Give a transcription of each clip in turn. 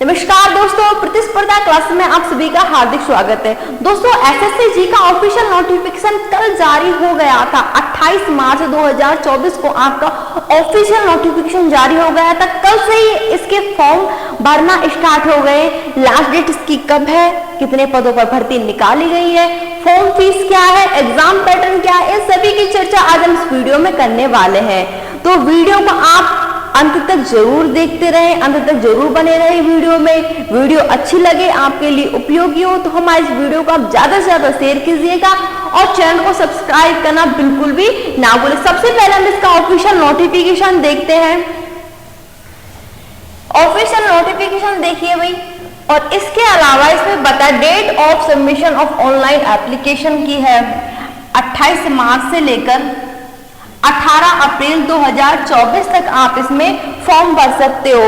नमस्कार दोस्तों, प्रतिस्पर्धा क्लास में आप सभी का हार्दिक स्वागत है। दोस्तों, एसएससी जी का ऑफिशियल नोटिफिकेशन कल जारी हो गया था। 28 मार्च 2024 को आपका ऑफिशियल नोटिफिकेशन जारी हो गया था। कल से ही इसके फॉर्म भरना स्टार्ट हो गए। लास्ट डेट इसकी कब है, कितने पदों पर भर्ती निकाली गई है, फॉर्म फीस क्या है, एग्जाम पैटर्न क्या है, इन सभी की चर्चा आज हम इस वीडियो में करने वाले हैं। तो वीडियो को आप अंत तक जरूर देखते रहें, अंत तक जरूर बने रहें वीडियो में। वीडियो अच्छी लगे, आपके लिए उपयोगी हो तो हमारे इस वीडियो को आप ज्यादा से ज्यादा शेयर कीजिएगा और चैनल को सब्सक्राइब करना बिल्कुल भी ना भूलें। सबसे पहले हम इसका ऑफिशियल नोटिफिकेशन देखते हैं। ऑफिशियल नोटिफिकेशन देखिए भाई, और इसके अलावा इसमें बता date of submission of online application की है 28 मार्च से लेकर 18 अप्रैल 2024 तक आप इसमें फॉर्म भर सकते हो।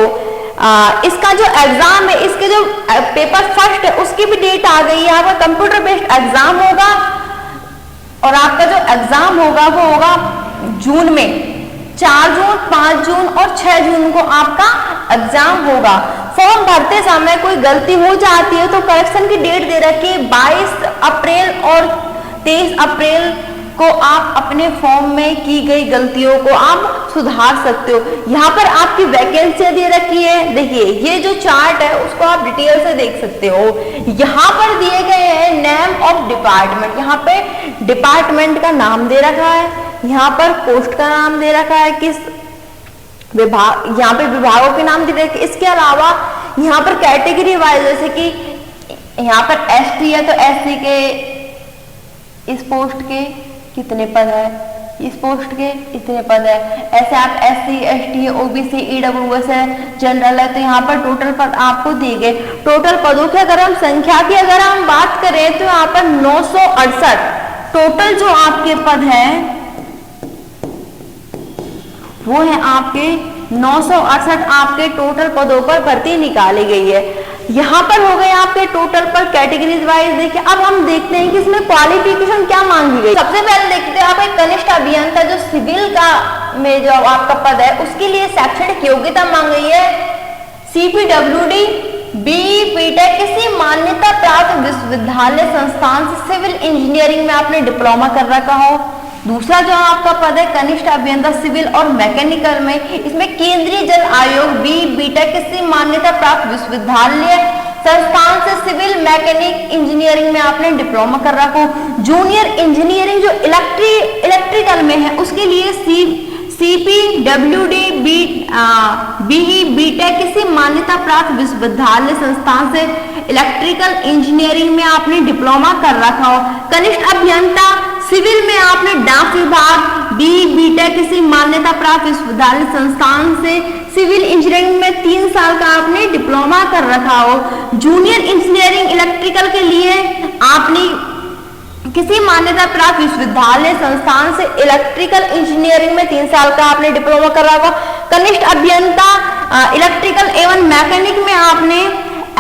इसका जो एग्जाम है, इसके जो पेपर फर्स्ट है उसकी भी डेट आ गई है। आपका कंप्यूटर बेस्ड एग्जाम होगा और आपका जो एग्जाम होगा वो होगा जून में 4 जून, 5 जून और 6 जून को आपका एग्जाम होगा। फॉर्म भरते समय कोई गलती हो जाती है तो करेक्शन की डेट दे रखी है 22 अप्रैल और 23 अप्रैल को आप अपने फॉर्म में की गई गलतियों को आप सुधार सकते हो। यहाँ पर आपकी वैकेंसी दे रखी है, देखिए ये जो चार्ट है उसको आप डिटेल से देख सकते हो। यहाँ पर दिए गए हैं नेम ऑफ डिपार्टमेंट, यहाँ पे डिपार्टमेंट का नाम दे रखा है, यहाँ पर पोस्ट का नाम दे रखा है, किस विभाग, यहाँ पे विभागों के नाम दे रखे। इसके अलावा यहाँ पर कैटेगरी वाइज, जैसे कि यहाँ पर एसटी है तो एससी के इस पोस्ट के कितने पद है, इस पोस्ट के इतने पद है। ऐसे आप एससी, एसटी, ओबीसी, ईडब्ल्यूएस है, जनरल है, तो यहाँ पर टोटल पद आपको दिए गए। टोटल पदों की अगर हम संख्या की अगर हम बात करें तो यहाँ पर 968 टोटल जो आपके पद हैं वो है आपके 968 आपके टोटल पदों पर भर्ती निकाली गई है। यहाँ पर हो गए आपके टोटल पर कैटेगरीज वाइज। देखिए अब हम देखते हैं कि इसमें क्वालिफिकेशन क्या मांगी गई। सबसे पहले देखते हैं आप एक कनिष्ठ अभियंता जो सिविल का में जो आपका पद है उसके लिए शैक्षणिक योग्यता मांग गई है CPWD, BE, BTech किसी मान्यता प्राप्त विश्वविद्यालय संस्थान से सिविल इंजीनियरिंग में आपने डिप्लोमा कर रखा हो। दूसरा जो आपका पद है कनिष्ठ अभियंता सिविल और मैकेनिकल में, इसमें केंद्रीय जल आयोग BE, BTech किसी मान्यता प्राप्त विश्वविद्यालय संस्थान से सिविल मैकेनिक इंजीनियरिंग में आपने डिप्लोमा कर रखा हो। जूनियर इंजीनियरिंग जो इलेक्ट्रिकल में है उसके लिए CPWD, BE, BTech किसी मान्यता प्राप्त विश्वविद्यालय संस्थान से इलेक्ट्रिकल इंजीनियरिंग में आपने डिप्लोमा कर रखा हो। कनिष्ठ अभियंता सिविल में आपने डाक विभाग BE, BTech किसी मान्यता प्राप्त विश्वविद्यालय संस्थान से सिविल इंजीनियरिंग में 3 साल का आपने डिप्लोमा कर रखा हो। जूनियर इंजीनियरिंग इलेक्ट्रिकल के लिए आपने किसी मान्यता प्राप्त विश्वविद्यालय संस्थान से इलेक्ट्रिकल इंजीनियरिंग में 3 साल का आपने डिप्लोमा कर रखा हो। कनिष्ठ अभियंता इलेक्ट्रिकल एवं मैकेनिक में आपने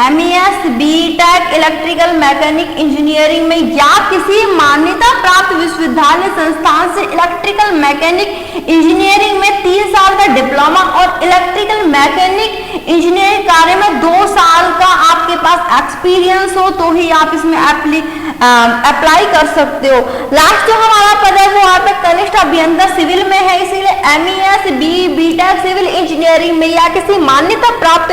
MES, BTech electrical mechanic engineering में या किसी मान्यता प्राप्त विश्वविद्यालय संस्थान से इलेक्ट्रिकल मैकेनिक इंजीनियरिंग में 3 साल का डिप्लोमा और इलेक्ट्रिकल मैकेनिक इंजीनियरिंग कार्य में 2 साल का आपके पास एक्सपीरियंस हो तो ही आप इसमें अप्लाई कर सकते हो। लास्ट जो हमारा पद है वो आप कनिष्ठ अभियंता सिविल में है, इसीलिए MES, BE, BTech civil engineering में या किसी मान्यता प्राप्त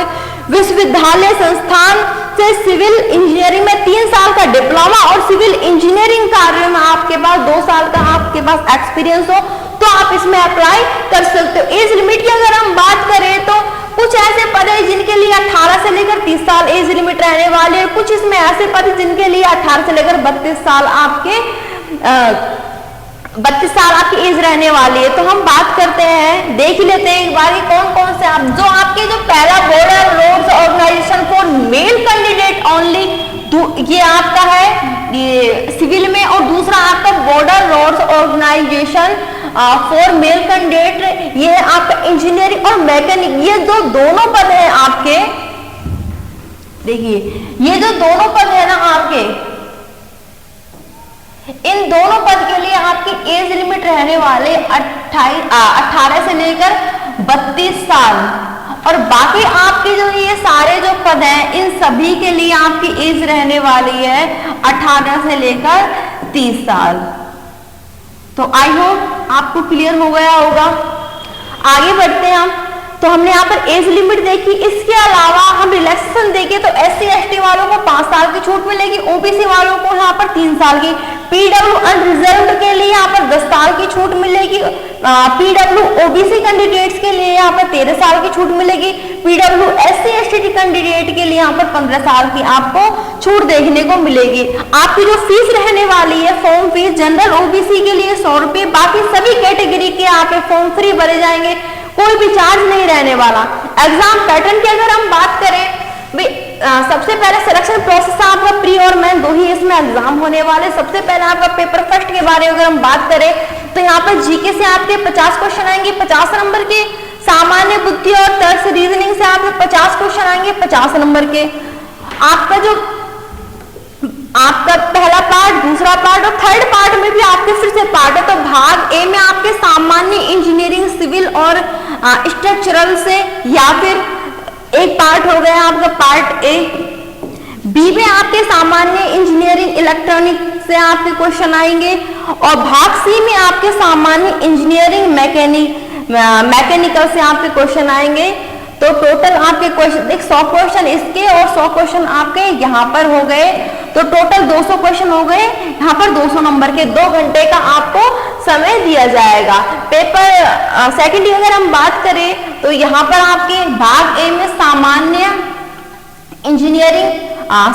विश्वविद्यालय संस्थान से सिविल इंजीनियरिंग में 3 साल का डिप्लोमा और सिविल इंजीनियरिंग कार्य में आपके पास 2 साल का आपके पास एक्सपीरियंस हो तो आप इसमें अप्लाई कर सकते हो। एज लिमिट की अगर हम बात करें तो कुछ ऐसे पद है जिनके लिए 18 से लेकर 30 साल एज लिमिट रहने वाले हैं, कुछ इसमें ऐसे पद है जिनके लिए 18 से लेकर 32 साल आपके 32 साल आपकी एज रहने वाली है। तो हम बात करते हैं, देख लेते हैं एक बार कौन कौन से आप जो आपके जो पहला border roads organisation for male candidate only, ये आपका है ये सिविल में, और दूसरा आपका border roads organisation for male candidate ये है आपका इंजीनियरिंग और मैकेनिक। ये जो दोनों पद हैं आपके, देखिए ये जो दोनों पद है ना आपके, इन दोनों पद के लिए आपकी एज लिमिट रहने वाले 18 से लेकर 32 साल और बाकी आपके जो ये सारे जो पद हैं इन सभी के लिए आपकी एज रहने वाली है 18 से लेकर 30 साल। तो आई होप आपको क्लियर हो गया होगा। आगे बढ़ते हैं हम। तो हमने यहाँ पर एज लिमिट देखी, इसके अलावा हम रिलैक्सेशन देखें तो SC ST वालों को 5 साल की छूट मिलेगी, OBC वालों को यहाँ पर 3 साल की, PW अनरिजर्व्ड के लिए यहाँ पर 10 साल की छूट मिलेगी, PW OBC कैंडिडेट्स के लिए यहाँ पर 13 साल की छूट मिलेगी, PW SC ST कैंडिडेट के लिए यहाँ पर 15 साल की आपको छूट देखने को मिलेगी। आपकी जो फीस रहने वाली है फॉर्म फीस जनरल OBC के लिए 100 रुपये, बाकी सभी कैटेगरी के आपके फॉर्म फ्री भरे जाएंगे, कोई भी चार्ज नहीं रहने वाला। एग्जाम पैटर्न की अगर हम बात करें भाई, सबसे पहले सिलेक्शन प्रोसेस आपका प्री और मेन दो ही इसमें एग्जाम होने वाले। सबसे पहले आपका पेपर फर्स्ट के बारे में अगर हम बात करें तो यहाँ पर जीके से आपके 50 क्वेश्चन आएंगे 50 नंबर के, सामान्य बुद्धि और तर्क रीजनिंग से आपके 50 क्वेश्चन आएंगे 50 नंबर के। आपका पहला पार्ट, दूसरा पार्ट और थर्ड पार्ट में भी आपके फिर से पार्ट है। तो भाग ए में आपके सामान्य इंजीनियरिंग सिविल और स्ट्रक्चरल से, या फिर एक पार्ट हो गया आपका पार्ट ए। बी में आपके सामान्य इंजीनियरिंग इलेक्ट्रॉनिक से आपके क्वेश्चन आएंगे, और भाग सी में आपके सामान्य इंजीनियरिंग मैकेनिकल से आपके क्वेश्चन आएंगे। तो टोटल आपके क्वेश्चन 100 क्वेश्चन इसके और 100 क्वेश्चन आपके यहाँ पर हो गए, तो टोटल 200 क्वेश्चन हो गए। यहाँ पर 200 नंबर के 2 घंटे का आपको समय दिया जाएगा। पेपर सेकंड की अगर हम बात करें तो यहाँ पर आपके भाग ए में सामान्य इंजीनियरिंग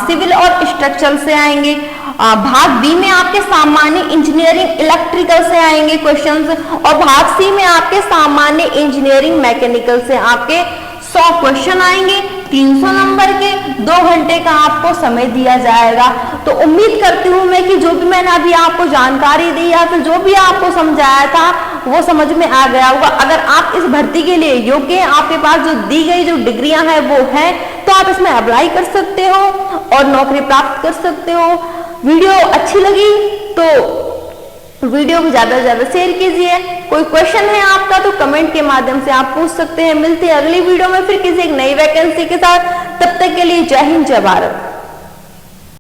सिविल और स्ट्रक्चरल से आएंगे, भाग बी में आपके सामान्य इंजीनियरिंग इलेक्ट्रिकल से आएंगे क्वेश्चंस, और भाग सी में आपके सामान्य इंजीनियरिंग मैकेनिकल से आपके 100 क्वेश्चन आएंगे 300 नंबर के, 2 घंटे का आपको समय दिया जाएगा। तो उम्मीद करती हूँ मैं कि जो भी मैंने अभी आपको जानकारी दी या फिर जो भी आपको समझाया था वो समझ में आ गया होगा। अगर आप इस भर्ती के लिए योग्य हैं, आपके पास जो दी गई जो डिग्रियां हैं वो है, तो आप इसमें अप्लाई कर सकते हो और नौकरी प्राप्त कर सकते हो। वीडियो अच्छी लगी तो वीडियो को ज्यादा से ज्यादा शेयर कीजिए। कोई क्वेश्चन है आपका तो कमेंट के माध्यम से आप पूछ सकते हैं। मिलते हैं अगली वीडियो में फिर किसी एक नई वैकेंसी के साथ। तब तक के लिए जय हिंद जय भारत।